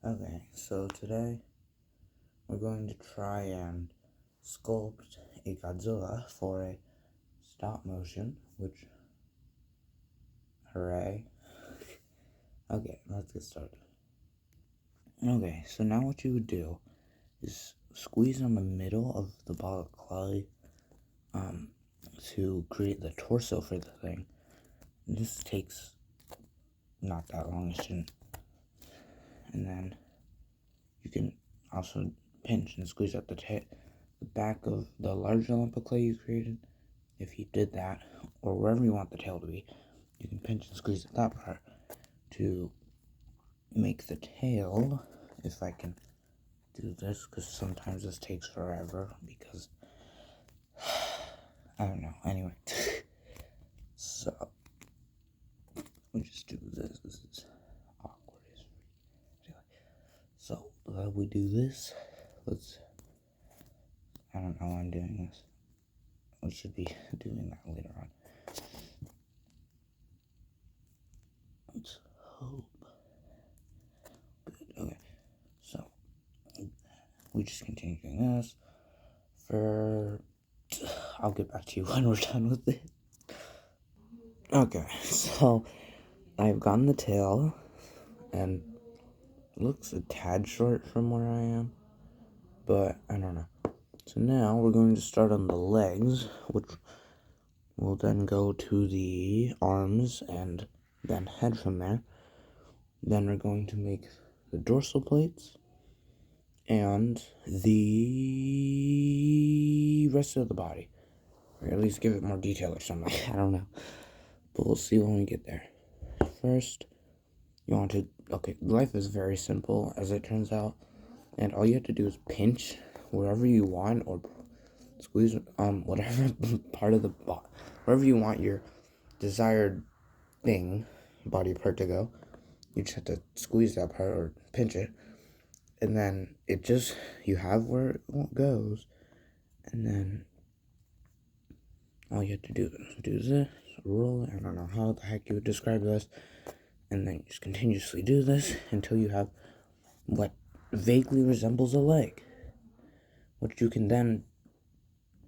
Okay, so today we're going to try and sculpt a Godzilla for a stop motion, which, hooray. Okay, let's get started. Okay, so now what you would do is squeeze on the middle of the ball of clay to create the torso for the thing. This takes not that long, it shouldn't. And then you can also pinch and squeeze out the back of the larger lump of clay you created. If you did that, or wherever you want the tail to be, you can pinch and squeeze at that part to make the tail. If I can do this, because sometimes this takes forever, because I don't know. Anyway, so we just do this. This is awkward. So we do this. I don't know why I'm doing this. We should be doing that later on. Let's hope. Good. Okay. So we just continue doing this. I'll get back to you when we're done with it. Okay, so I've gotten the tail, and it looks a tad short from where I am, but I don't know. So now we're going to start on the legs, which will then go to the arms and then head from there. Then we're going to make the dorsal plates and the rest of the body. Or at least give it more detail or something. I don't know. But we'll see when we get there. First, you want to... Okay, life is very simple, as it turns out. And all you have to do is pinch wherever you want, or squeeze whatever part of the body, wherever you want your desired body part to go. You just have to squeeze that part or pinch it. And then you have where it goes. And then all you have to do is do this, roll it. I don't know how the heck you would describe this. And then you just continuously do this until you have what vaguely resembles a leg, which you can then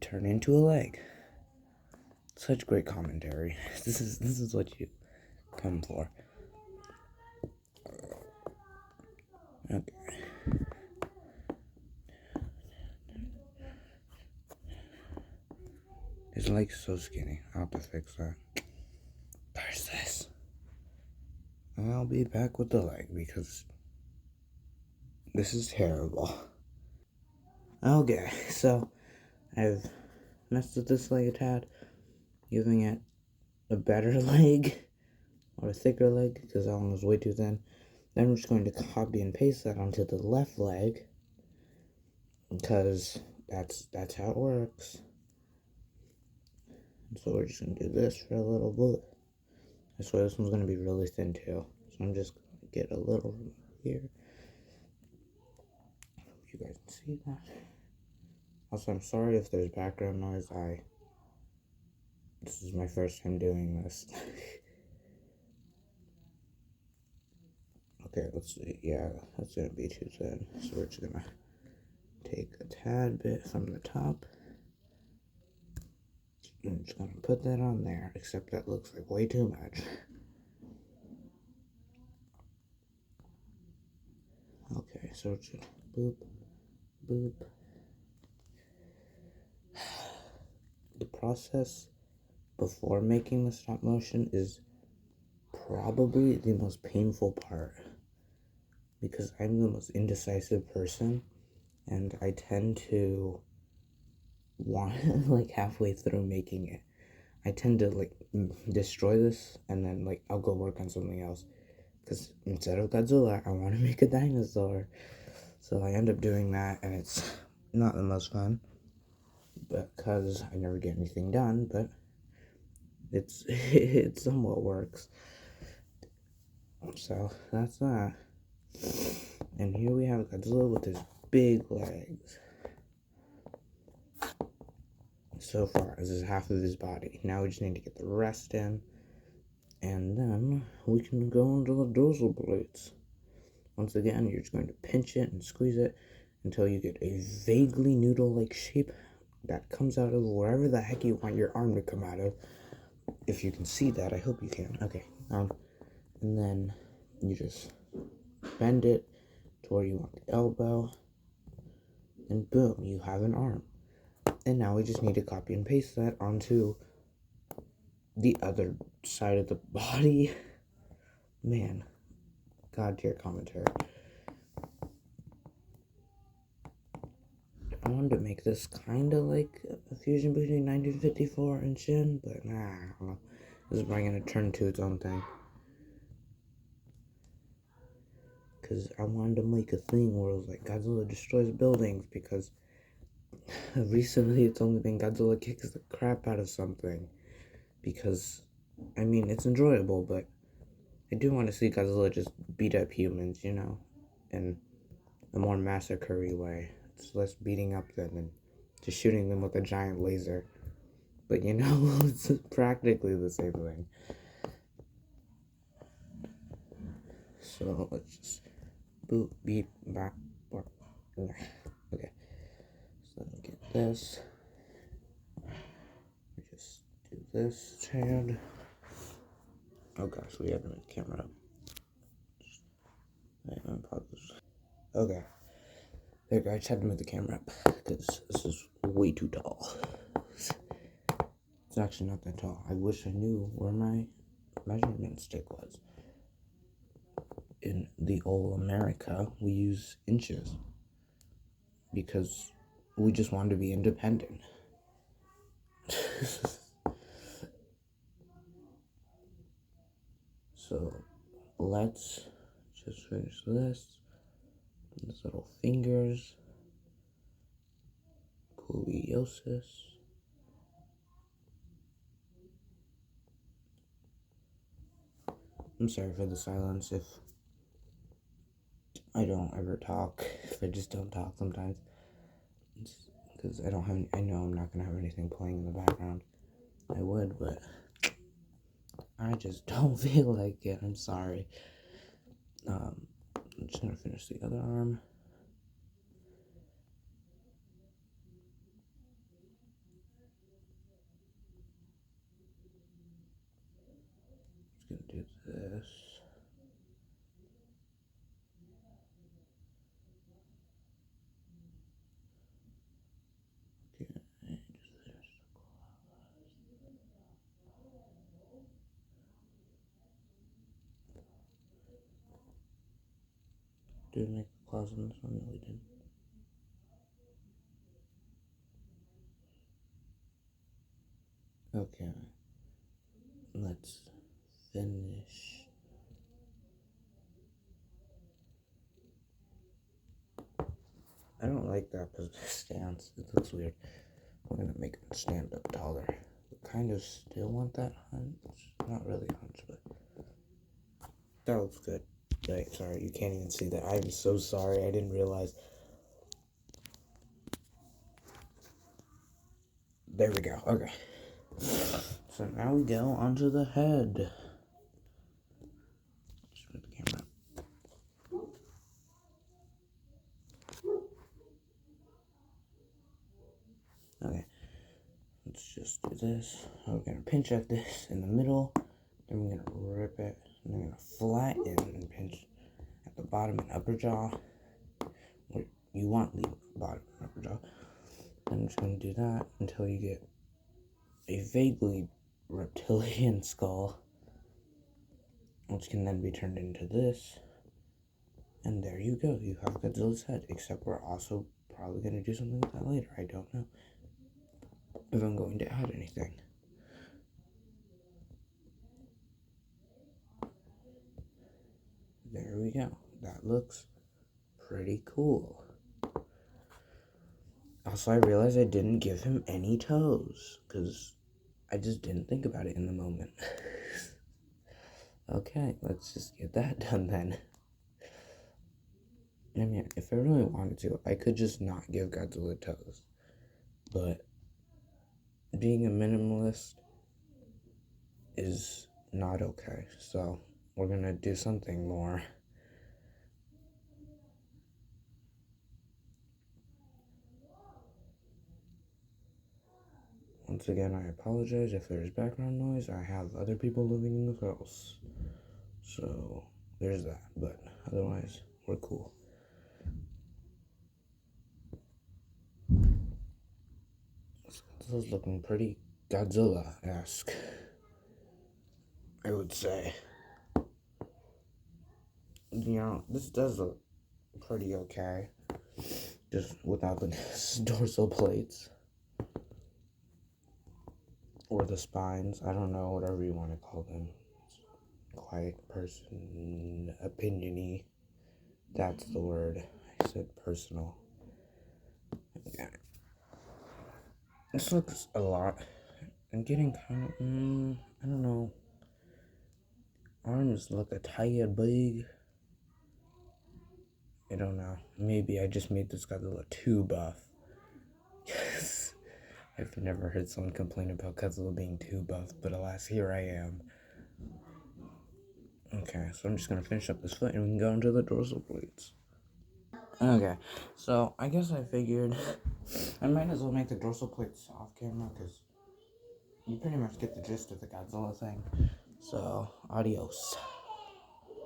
turn into a leg. Such great commentary. This is what you come for. Okay. His leg's so skinny. I'll have to fix that. There's this. I'll be back with the leg because this is terrible. Okay, so I've messed with this leg a tad, giving it a better leg, or a thicker leg, because that one was way too thin. Then we're just going to copy and paste that onto the left leg, because that's how it works. And so we're just going to do this for a little bit. I swear this one's going to be really thin too. So I'm just going to get a little here. Hope you guys can see that. Also, I'm sorry if there's background noise. This is my first time doing this. Okay, let's see. Yeah, that's going to be too thin. So we're just going to take a tad bit from the top. I'm just going to put that on there, except that looks like way too much. Okay, so just boop, boop. The process before making the stop motion is probably the most painful part, because I'm the most indecisive person, and I tend to want, like, halfway through making it, I tend to, like, destroy this, and then, like, I'll go work on something else, because instead of Godzilla, I want to make a dinosaur. So I end up doing that, and it's not the most fun, because I never get anything done, but it somewhat works. So that's that. And here we have Godzilla with his big legs. So far, this is half of his body. Now we just need to get the rest in, and then we can go into the dorsal plates. Once again, you're just going to pinch it and squeeze it until you get a vaguely noodle-like shape that comes out of wherever the heck you want your arm to come out of. If you can see that, I hope you can. Okay, and then you just bend it to where you want the elbow, and boom, you have an arm. And now we just need to copy and paste that onto the other side of the body. Man, God tier commentary. I wanted to make this kind of like a fusion between 1954 and Shin, but nah, I don't know. This is probably going to turn into its own thing. Because I wanted to make a thing where it was like Godzilla destroys buildings, because recently it's only been Godzilla kicks the crap out of something. Because, I mean, it's enjoyable, but I do want to see Godzilla just beat up humans, you know, in a more massacre-y way. It's less beating up them and just shooting them with a giant laser. But you know, it's practically the same thing. So let's just boop, beep, bop, bop. Okay. So let me get this. We just do this hand. Oh gosh, we have to make the camera up. Wait, let me pause this. Okay. There, guys, had to move the camera up because this is way too tall. It's actually not that tall. I wish I knew where my measurement stick was. In the old America, we use inches because we just wanted to be independent. So let's just finish this. These little fingers. Scoliosis. I'm sorry for the silence if I don't ever talk, if I just don't talk sometimes. Because I don't have I know I'm not going to have anything playing in the background. I would, but I just don't feel like it. I'm sorry. I'm just going to finish the other arm. Just going to do this. Did we make a clause on this one? No, we didn't. Okay. Let's finish. I don't like that stance. It looks weird. I'm gonna make it stand up taller. I kind of still want that hunch. Not really hunch, but that looks good. Right, sorry, you can't even see that. I'm so sorry. I didn't realize. There we go. Okay. So now we go onto the head. Just put the camera up. Okay. Let's just do this. We're gonna pinch at this in the middle. Then we're gonna rip it. And then we're gonna flatten and pinch at the bottom and upper jaw. Where you want the bottom and upper jaw. I'm just gonna do that until you get a vaguely reptilian skull, which can then be turned into this. And there you go. You have Godzilla's head. Except we're also probably gonna do something with that later. I don't know if I'm going to add anything. There we go. That looks pretty cool. Also, I realized I didn't give him any toes, because I just didn't think about it in the moment. Okay, let's just get that done then. I mean, if I really wanted to, I could just not give Godzilla toes. But being a minimalist is not okay. So we're gonna do something more Once again, I apologize if there's background noise. I have other people living in the house. So, there's that. But otherwise, we're cool. This is looking pretty Godzilla-esque, I would say. This does look pretty okay. Just without the dorsal plates. Or the spines. I don't know, whatever you want to call them. Quiet person, opinion-y. That's the word. I said personal. Yeah. This looks a lot. I'm getting kind of, I don't know. Arms look a tiny big. I don't know. Maybe I just made this guy look too buff. Yes. I've never heard someone complain about Godzilla being too buff, but alas, here I am. Okay, so I'm just gonna finish up this foot and we can go into the dorsal plates. Okay, so I guess I figured I might as well make the dorsal plates off camera because you pretty much get the gist of the Godzilla thing. So, adios.